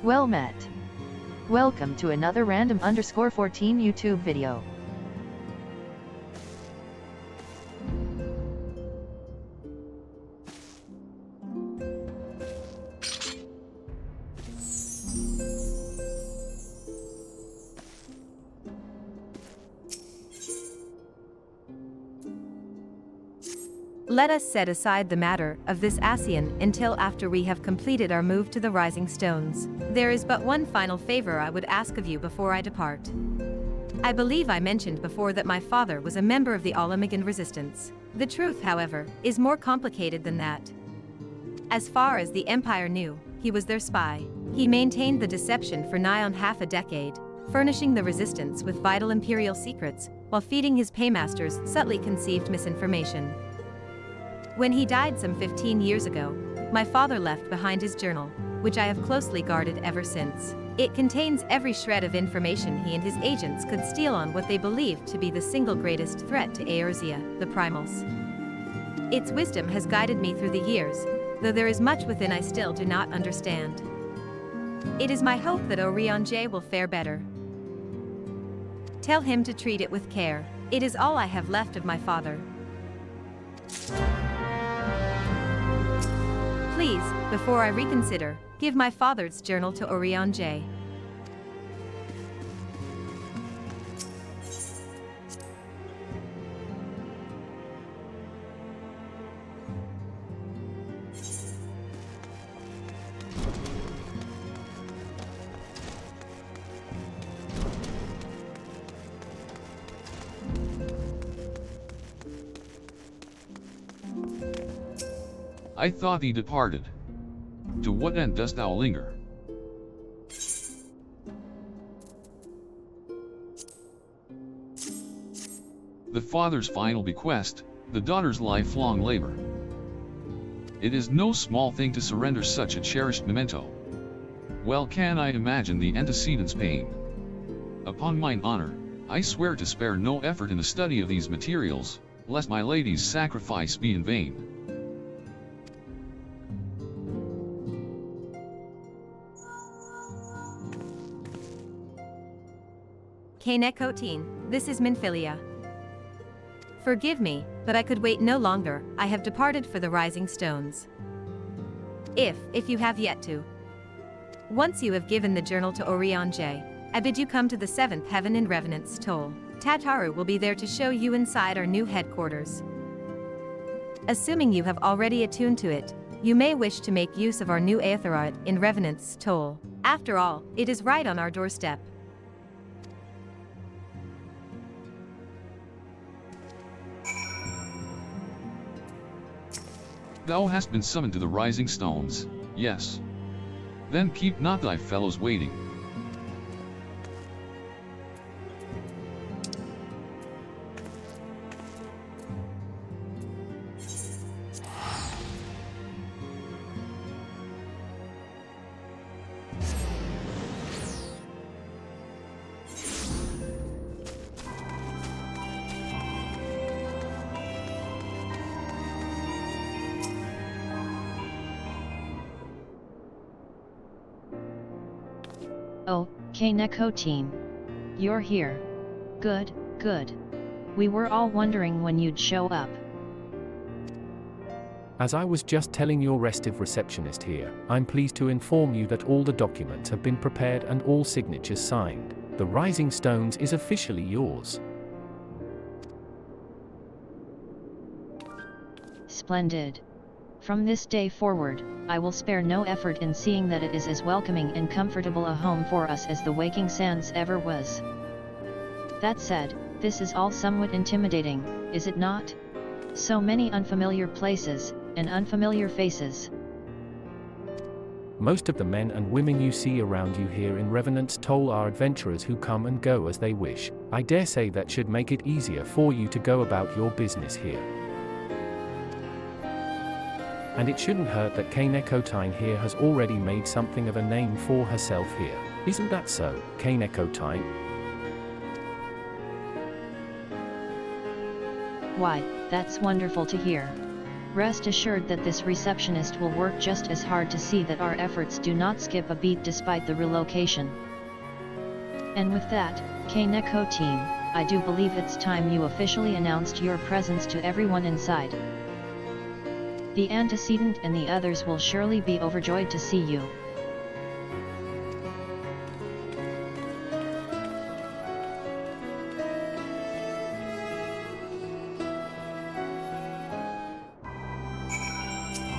Well met. Welcome to another random_14 YouTube video. Let us set aside the matter of this Ascian until after we have completed our move to the Rising Stones. There is but one final favor I would ask of you before I depart. I believe I mentioned before that my father was a member of the Olympian resistance. The truth, however, is more complicated than that. As far as the Empire knew, he was their spy. He maintained the deception for nigh on half a decade, furnishing the resistance with vital Imperial secrets, while feeding his paymasters subtly conceived misinformation. When he died some 15 years ago, my father left behind his journal, which I have closely guarded ever since. It contains every shred of information he and his agents could steal on what they believed to be the single greatest threat to Eorzea, the Primals. Its wisdom has guided me through the years, though there is much within I still do not understand. It is my hope that J will fare better. Tell him to treat it with care. It is all I have left of my father. Please, before I reconsider, give my father's journal to J. I thought thee departed. To what end dost thou linger? The father's final bequest, the daughter's lifelong labor. It is no small thing to surrender such a cherished memento. Well can I imagine the antecedent's pain. Upon mine honor, I swear to spare no effort in the study of these materials, lest my lady's sacrifice be in vain. Miqo'te, this is Minfilia. Forgive me, but I could wait no longer. I have departed for the Rising Stones. If you have yet to. Once you have given the journal to J, I bid you come to the 7th heaven in Revenant's Toll. Tataru will be there to show you inside our new headquarters. Assuming you have already attuned to it, you may wish to make use of our new Aetheroid in Revenant's Toll. After all, it is right on our doorstep. Thou hast been summoned to the Rising Stones, yes. Then keep not thy fellows waiting. Oh, Miqo'te. You're here. Good, good. We were all wondering when you'd show up. As I was just telling your restive receptionist here, I'm pleased to inform you that all the documents have been prepared and all signatures signed. The Rising Stones is officially yours. Splendid. From this day forward, I will spare no effort in seeing that it is as welcoming and comfortable a home for us as the Waking Sands ever was. That said, this is all somewhat intimidating, is it not? So many unfamiliar places, and unfamiliar faces. Most of the men and women you see around you here in Revenant's Toll are adventurers who come and go as they wish. I dare say that should make it easier for you to go about your business here. And it shouldn't hurt that Miqo'te here has already made something of a name for herself here. Isn't that so, Miqo'te? Why, that's wonderful to hear. Rest assured that this receptionist will work just as hard to see that our efforts do not skip a beat despite the relocation. And with that, Miqo'te team, I do believe it's time you officially announced your presence to everyone inside. The antecedent and the others will surely be overjoyed to see you.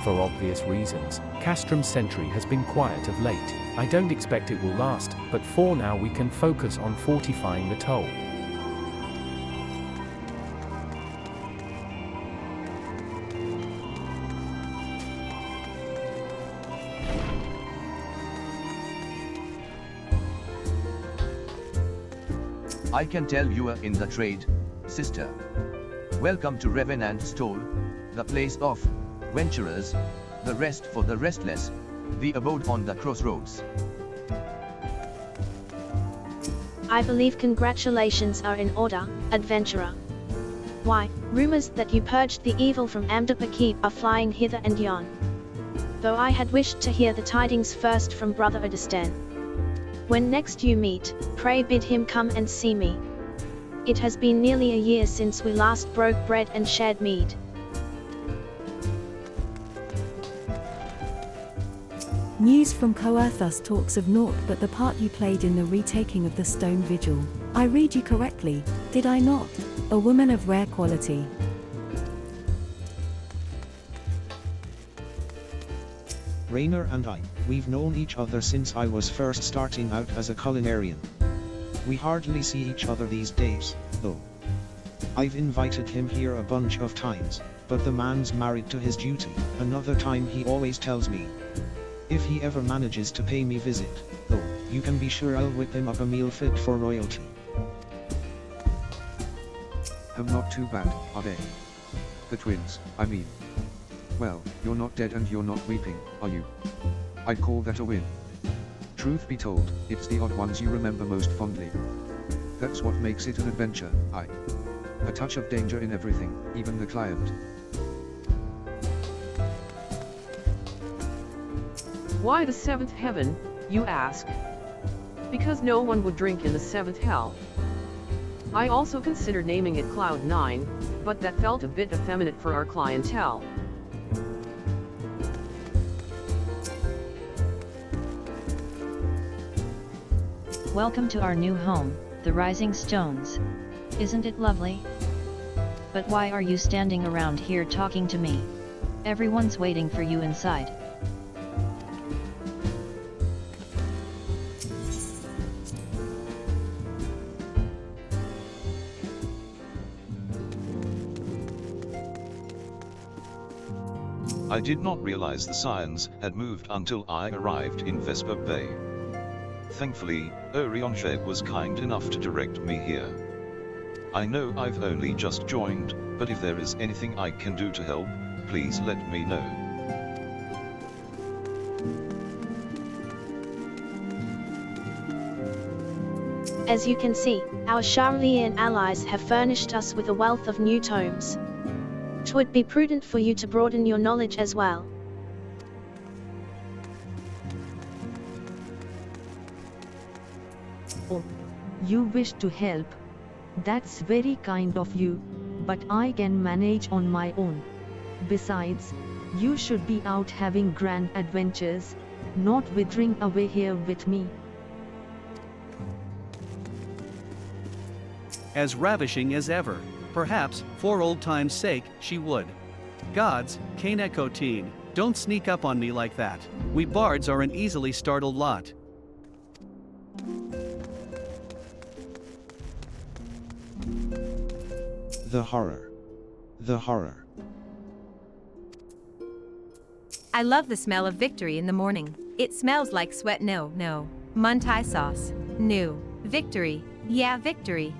For obvious reasons, Castrom's sentry has been quiet of late. I don't expect it will last, but for now we can focus on fortifying the toll. I can tell you are in the trade, sister. Welcome to Revenant Stole, the place of venturers, the rest for the restless, the abode on the crossroads. I believe congratulations are in order, adventurer. Why, rumors that you purged the evil from MSQ are flying hither and yon. Though I had wished to hear the tidings first from Brother Odestan. When next you meet, pray bid him come and see me. It has been nearly a year since we last broke bread and shared mead. News from Coerthus talks of naught but the part you played in the retaking of the stone vigil. I read you correctly, did I not? A woman of rare quality. Raynor and I, we've known each other since I was first starting out as a culinarian. We hardly see each other these days, though. I've invited him here a bunch of times, but the man's married to his duty. Another time he always tells me. If he ever manages to pay me visit, though, you can be sure I'll whip him up a meal fit for royalty. Not too bad, are they? The twins, I mean. Well, you're not dead and you're not weeping, are you? I'd call that a win. Truth be told, it's the odd ones you remember most fondly. That's what makes it an adventure, a touch of danger in everything, even the client. Why the seventh heaven, you ask? Because no one would drink in the seventh hell. I also considered naming it Cloud 9, but that felt a bit effeminate for our clientele. Welcome to our new home, the Rising Stones. Isn't it lovely? But why are you standing around here talking to me? Everyone's waiting for you inside. I did not realize the Scions had moved until I arrived in Vesper Bay. Thankfully, Oriange was kind enough to direct me here. I know I've only just joined, but if there is anything I can do to help, please let me know. As you can see, our Charlian allies have furnished us with a wealth of new tomes. 'Twould be prudent for you to broaden your knowledge as well. Oh, you wish to help? That's very kind of you, but I can manage on my own. Besides, you should be out having grand adventures, not withering away here with me. As ravishing as ever. Perhaps, for old time's sake, she would. Gods, Miqo'te, don't sneak up on me like that. We bards are an easily startled lot. The horror. The horror. I love the smell of victory in the morning. It smells like sweat. No. Muntai sauce. New. Victory. Yeah, victory.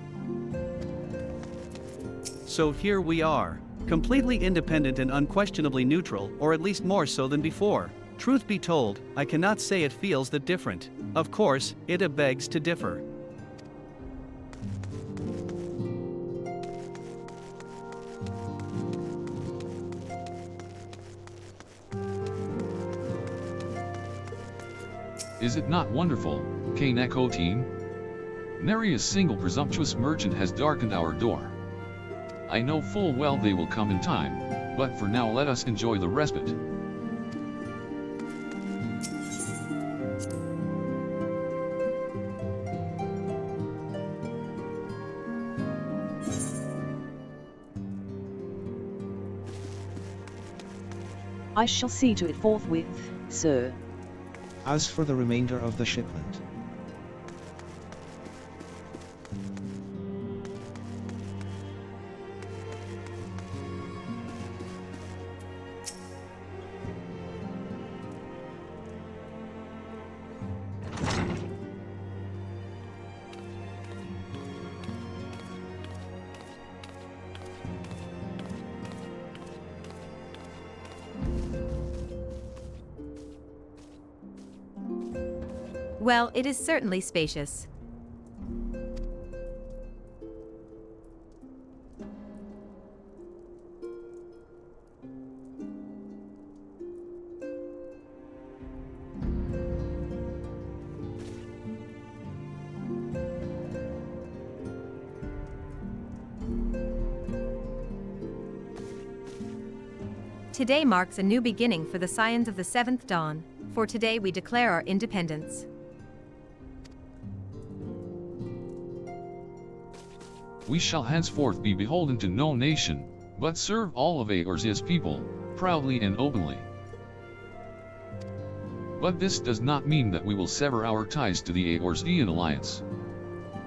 So here we are. Completely independent and unquestionably neutral, or at least more so than before. Truth be told, I cannot say it feels that different. Of course, it begs to differ. Is it not wonderful, Miqo'te? Nary a single presumptuous merchant has darkened our door. I know full well they will come in time, but for now let us enjoy the respite. I shall see to it forthwith, sir. As for the remainder of the shipment, Well, it is certainly spacious. Today marks a new beginning for the Scions of the Seventh Dawn, for today we declare our independence. We shall henceforth be beholden to no nation, but serve all of Eorzea's people, proudly and openly. But this does not mean that we will sever our ties to the Eorzean alliance.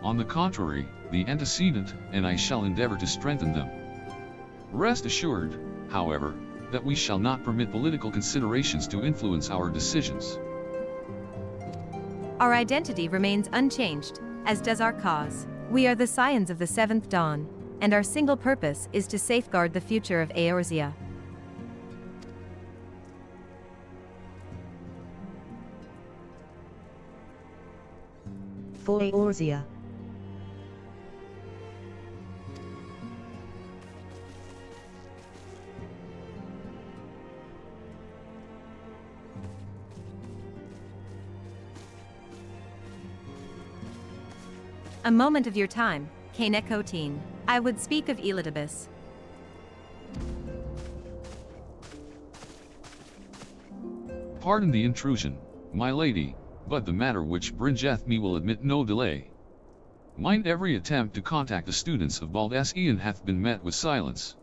On the contrary, the antecedent and I shall endeavor to strengthen them. Rest assured, however, that we shall not permit political considerations to influence our decisions. Our identity remains unchanged, as does our cause. We are the Scions of the Seventh Dawn, and our single purpose is to safeguard the future of Eorzea. For Eorzea. A moment of your time, Miqo'te. I would speak of Elidibus. Pardon the intrusion, my lady, but the matter which bringeth me will admit no delay. Mine every attempt to contact the students of Baldascian hath been met with silence.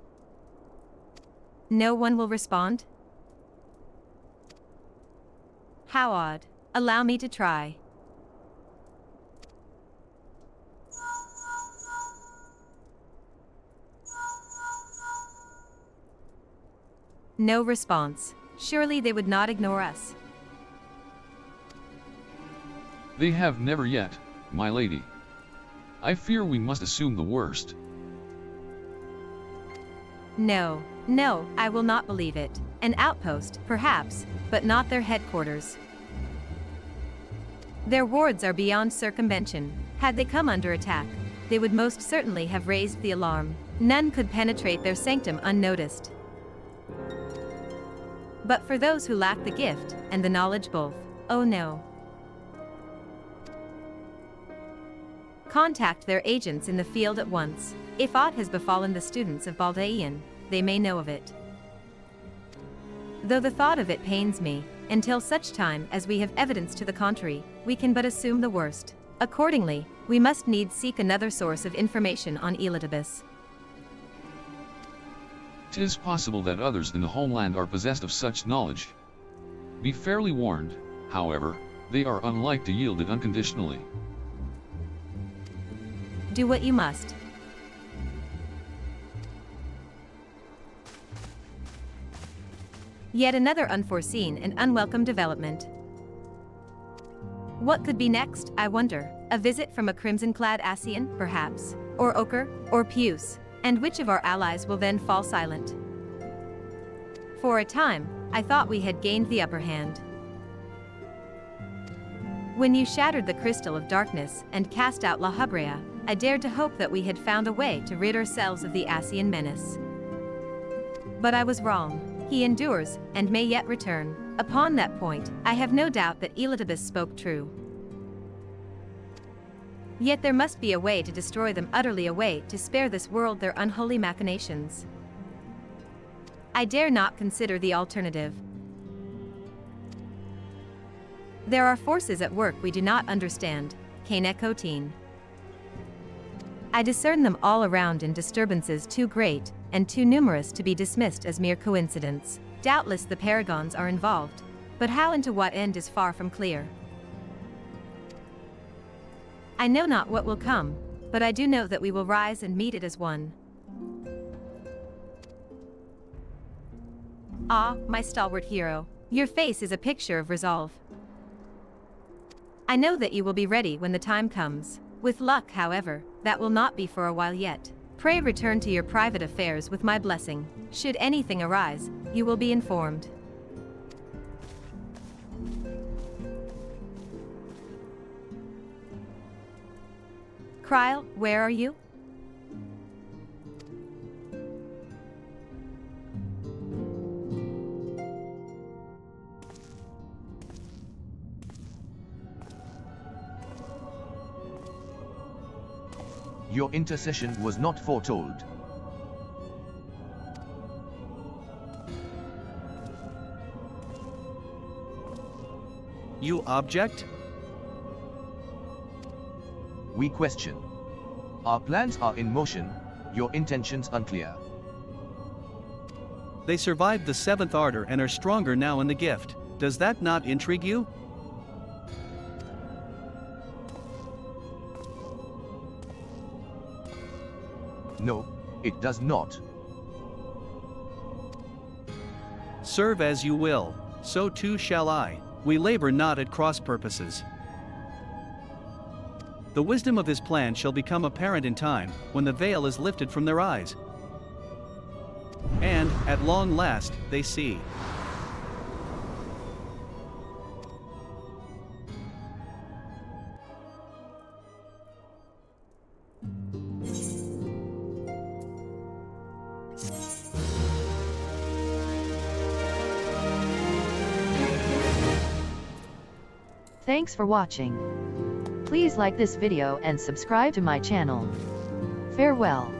No one will respond? How odd. Allow me to try. No response. Surely they would not ignore us. They have never yet, my lady. I fear we must assume the worst. No, I will not believe it. An outpost, perhaps, but not their headquarters. Their wards are beyond circumvention. Had they come under attack, they would most certainly have raised the alarm. None could penetrate their sanctum unnoticed. But for those who lack the gift, and the knowledge both, oh no. Contact their agents in the field at once. If aught has befallen the students of Baldascian, they may know of it. Though the thought of it pains me, until such time as we have evidence to the contrary, we can but assume the worst. Accordingly, we must needs seek another source of information on Elidibus. 'Tis possible that others in the homeland are possessed of such knowledge. Be fairly warned, however, they are unlike to yield it unconditionally. Do what you must. Yet another unforeseen and unwelcome development. What could be next, I wonder? A visit from a crimson-clad Ascian, perhaps? Or Ochre? Or Puce? And which of our allies will then fall silent? For a time, I thought we had gained the upper hand. When you shattered the crystal of darkness and cast out La Hubrea, I dared to hope that we had found a way to rid ourselves of the Ascian menace. But I was wrong. He endures, and may yet return. Upon that point, I have no doubt that Elidibus spoke true. Yet there must be a way to destroy them utterly, a way to spare this world their unholy machinations. I dare not consider the alternative. There are forces at work we do not understand, Khpein. I discern them all around in disturbances too great and too numerous to be dismissed as mere coincidence. Doubtless the paragons are involved, but how and to what end is far from clear. I know not what will come, but I do know that we will rise and meet it as one. Ah, my stalwart hero, your face is a picture of resolve. I know that you will be ready when the time comes. With luck, however, that will not be for a while yet. Pray return to your private affairs with my blessing. Should anything arise, you will be informed. Kryl, where are you? Your intercession was not foretold. You object? We question. Our plans are in motion, your intentions unclear. They survived the Seventh Order and are stronger now in the gift. Does that not intrigue you? No, it does not. Serve as you will, so too shall I. We labor not at cross purposes. The wisdom of his plan shall become apparent in time, when the veil is lifted from their eyes. And, at long last, they see. Thanks for watching. Please like this video and subscribe to my channel. Farewell.